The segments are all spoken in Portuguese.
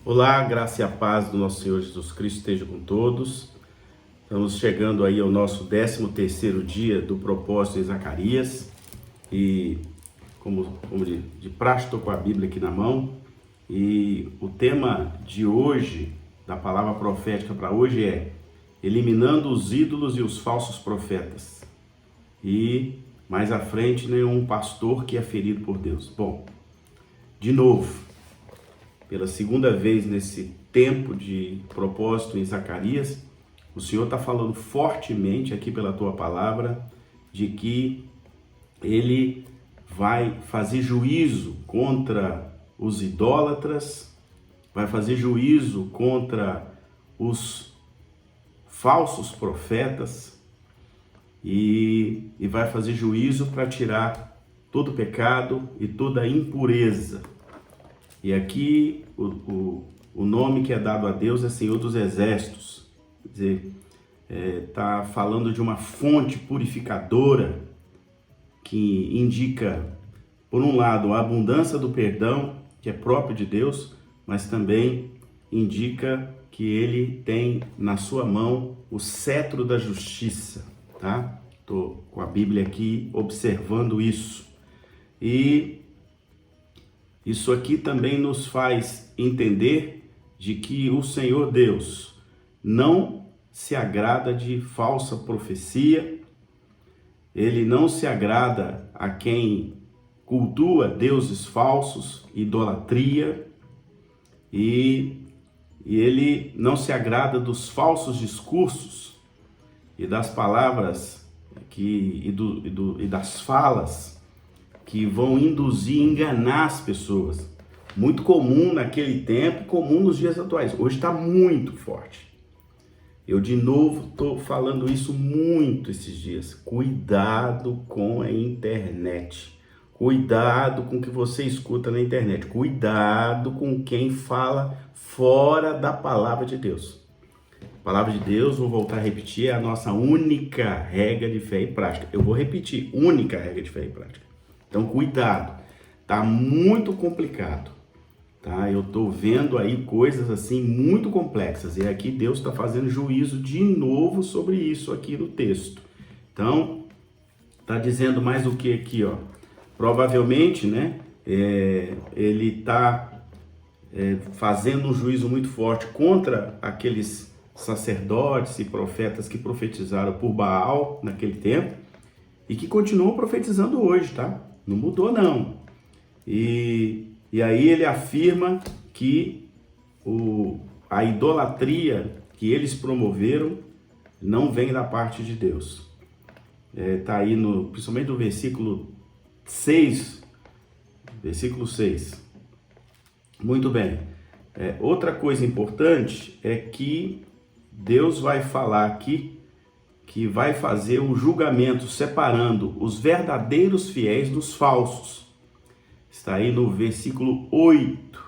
Olá, graça e a paz do nosso Senhor Jesus Cristo esteja com todos. Estamos chegando aí ao nosso 13º dia do propósito em Zacarias e como de praxe estou com a Bíblia aqui na mão e o tema de hoje, da palavra profética para hoje é eliminando os ídolos e os falsos profetas. E mais à frente, nenhum pastor que é ferido por Deus. Bom, de novo, pela segunda vez nesse tempo de propósito em Zacarias, o Senhor está falando fortemente aqui pela tua palavra de que Ele vai fazer juízo contra os idólatras, vai fazer juízo contra os falsos profetas e vai fazer juízo para tirar todo pecado e toda impureza. E aqui o nome que é dado a Deus é Senhor dos Exércitos. Quer dizer, está falando de uma fonte purificadora que indica, por um lado, a abundância do perdão, que é próprio de Deus, mas também indica que Ele tem na sua mão o cetro da justiça, tá? Estou com a Bíblia aqui observando isso. E isso aqui também nos faz entender de que o Senhor Deus não se agrada de falsa profecia, Ele não se agrada a quem cultua deuses falsos, idolatria, e Ele não se agrada dos falsos discursos e das palavras e das falas que vão induzir e enganar as pessoas. Muito comum naquele tempo, comum nos dias atuais. Hoje está muito forte. Eu de novo estou falando isso muito esses dias. Cuidado com a internet. Cuidado com o que você escuta na internet. Cuidado com quem fala fora da palavra de Deus. A palavra de Deus, vou voltar a repetir, é a nossa única regra de fé e prática. Eu vou repetir, única regra de fé e prática. Então, cuidado, tá muito complicado, tá? Eu tô vendo aí coisas assim muito complexas e aqui Deus está fazendo juízo de novo sobre isso aqui no texto. Então, tá dizendo mais o que aqui, ó? Provavelmente, né, ele tá fazendo um juízo muito forte contra aqueles sacerdotes e profetas que profetizaram por Baal naquele tempo e que continuam profetizando hoje, tá? Não mudou não. E aí ele afirma que a idolatria que eles promoveram não vem da parte de Deus. Tá aí principalmente no versículo 6. Versículo 6. Muito bem. Outra coisa importante é que Deus vai falar aqui que vai fazer um julgamento separando os verdadeiros fiéis dos falsos. Está aí no versículo 8,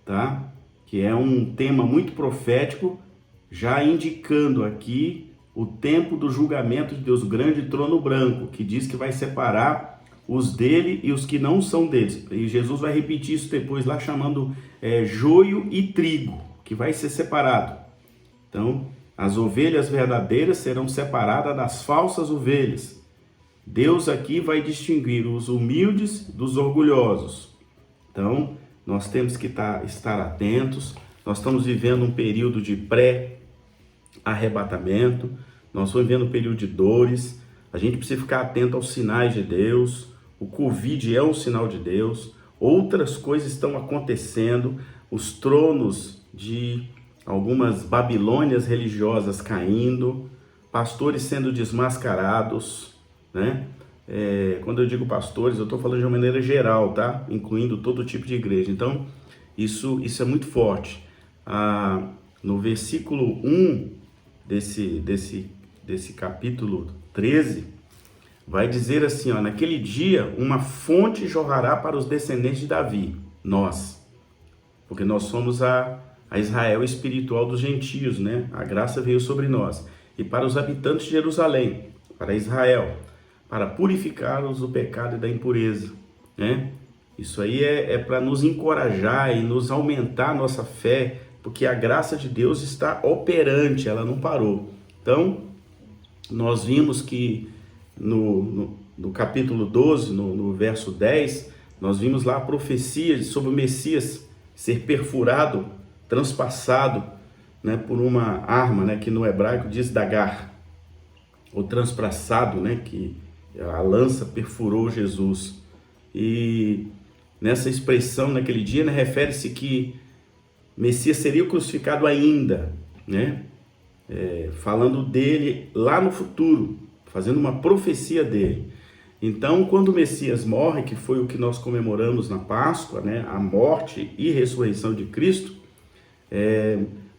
tá? Que é um tema muito profético, já indicando aqui o tempo do julgamento de Deus, o grande trono branco, que diz que vai separar os dele e os que não são deles. E Jesus vai repetir isso depois lá, chamando joio e trigo, que vai ser separado. Então, as ovelhas verdadeiras serão separadas das falsas ovelhas. Deus aqui vai distinguir os humildes dos orgulhosos. Então, nós temos que estar atentos. Nós estamos vivendo um período de pré-arrebatamento. Nós estamos vivendo um período de dores. A gente precisa ficar atento aos sinais de Deus. O Covid é um sinal de Deus. Outras coisas estão acontecendo. Os tronos de algumas Babilônias religiosas caindo, pastores sendo desmascarados, né? Quando eu digo pastores, eu estou falando de uma maneira geral, tá? Incluindo todo tipo de igreja. Então, isso é muito forte. No versículo 1 desse capítulo 13, vai dizer assim, ó, naquele dia uma fonte jorrará para os descendentes de Davi, nós, porque nós somos a Israel espiritual dos gentios, né? A graça veio sobre nós. E para os habitantes de Jerusalém, para Israel, para purificar-os do pecado e da impureza, né? Isso aí é para nos encorajar e nos aumentar a nossa fé, porque a graça de Deus está operante, ela não parou. Então, nós vimos que no capítulo 12, no verso 10, nós vimos lá a profecia sobre o Messias ser perfurado, transpassado, né, por uma arma, né, que no hebraico diz dagar, ou transpassado, né, que a lança perfurou Jesus. E nessa expressão, naquele dia, né, refere-se que Messias seria crucificado ainda, né, falando dele lá no futuro, fazendo uma profecia dele. Então, quando o Messias morre, que foi o que nós comemoramos na Páscoa, né, a morte e ressurreição de Cristo,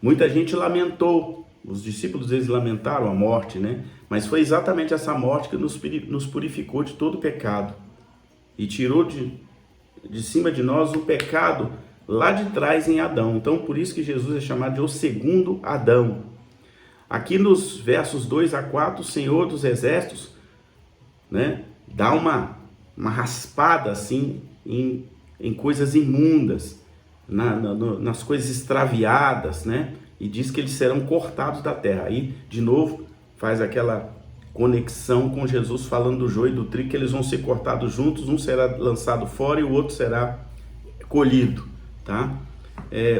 muita gente lamentou, os discípulos eles lamentaram a morte, né? Mas foi exatamente essa morte que nos purificou de todo pecado e tirou de cima de nós o pecado lá de trás em Adão. Então, por isso que Jesus é chamado de o segundo Adão. Aqui nos versos 2 a 4, o Senhor dos Exércitos, né, dá uma raspada assim em coisas imundas, nas coisas extraviadas, né? E diz que eles serão cortados da terra. Aí, de novo, faz aquela conexão com Jesus falando do joio e do trigo, que eles vão ser cortados juntos, um será lançado fora e o outro será colhido, tá?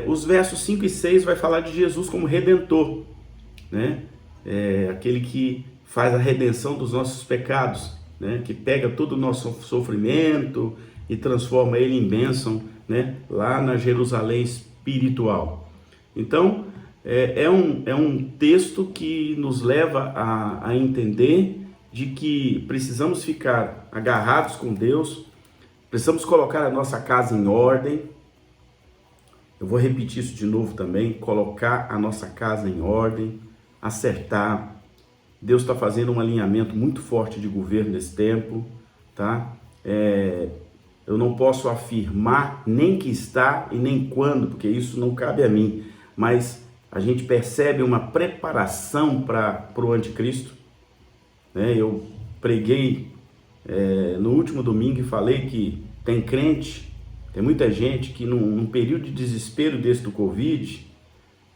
Os versos 5 e 6 vai falar de Jesus como Redentor, né? Aquele que faz a redenção dos nossos pecados, né? Que pega todo o nosso sofrimento e transforma ele em bênção, né? Lá na Jerusalém espiritual. Então, é um texto que nos leva a entender de que precisamos ficar agarrados com Deus, precisamos colocar a nossa casa em ordem. Eu vou repetir isso de novo também, colocar a nossa casa em ordem, acertar. Deus está fazendo um alinhamento muito forte de governo nesse tempo, tá? Eu não posso afirmar nem que está e nem quando, porque isso não cabe a mim, mas a gente percebe uma preparação para o anticristo, né? Eu preguei no último domingo e falei que tem crente, tem muita gente que num período de desespero desse do Covid,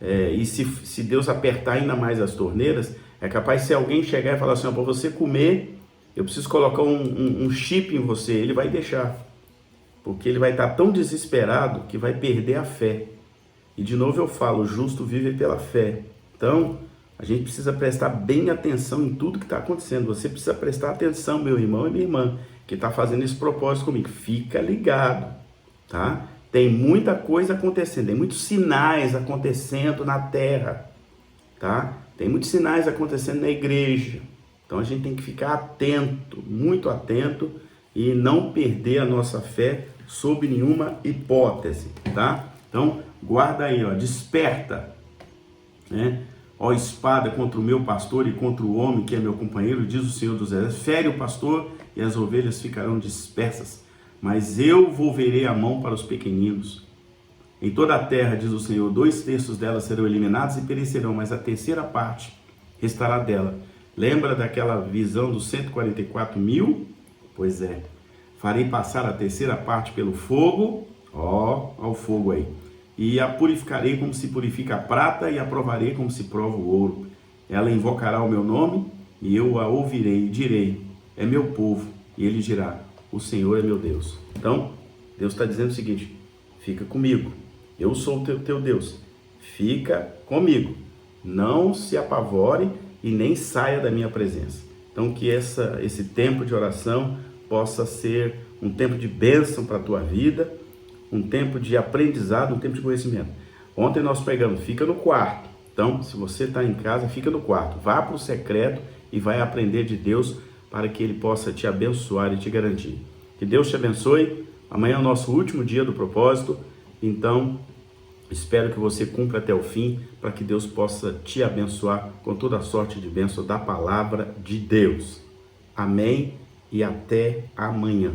e se Deus apertar ainda mais as torneiras, é capaz se alguém chegar e falar assim, para você comer, eu preciso colocar um chip em você, ele vai deixar, porque ele vai estar tão desesperado que vai perder a fé. E de novo eu falo, o justo vive pela fé. Então, a gente precisa prestar bem atenção em tudo que está acontecendo. Você precisa prestar atenção, meu irmão e minha irmã, que está fazendo esse propósito comigo. Fica ligado, tá? Tem muita coisa acontecendo, tem muitos sinais acontecendo na terra, tá? Tem muitos sinais acontecendo na igreja. Então, a gente tem que ficar atento, muito atento, e não perder a nossa fé sob nenhuma hipótese, tá? Então, guarda aí, ó, desperta, né? Ó espada contra o meu pastor e contra o homem que é meu companheiro, diz o Senhor dos Exércitos, fere o pastor e as ovelhas ficarão dispersas, mas eu volverei a mão para os pequeninos. Em toda a terra, diz o Senhor, 2/3 delas serão eliminados e perecerão, mas a terceira parte restará dela. Lembra daquela visão dos 144 mil? Pois farei passar a terceira parte pelo fogo, ó o fogo aí, e a purificarei como se purifica a prata e a provarei como se prova o ouro. Ela invocará o meu nome e eu a ouvirei e direi, é meu povo, e ele dirá, o Senhor é meu Deus. Então, Deus está dizendo o seguinte, fica comigo, eu sou o teu Deus, fica comigo, não se apavore e nem saia da minha presença. Então, que esse tempo de oração possa ser um tempo de bênção para a tua vida, um tempo de aprendizado, um tempo de conhecimento. Ontem nós pregamos, fica no quarto. Então, se você está em casa, fica no quarto. Vá para o secreto e vai aprender de Deus para que Ele possa te abençoar e te garantir. Que Deus te abençoe. Amanhã é o nosso último dia do propósito. Então, espero que você cumpra até o fim para que Deus possa te abençoar com toda a sorte de bênção da palavra de Deus. Amém e até amanhã.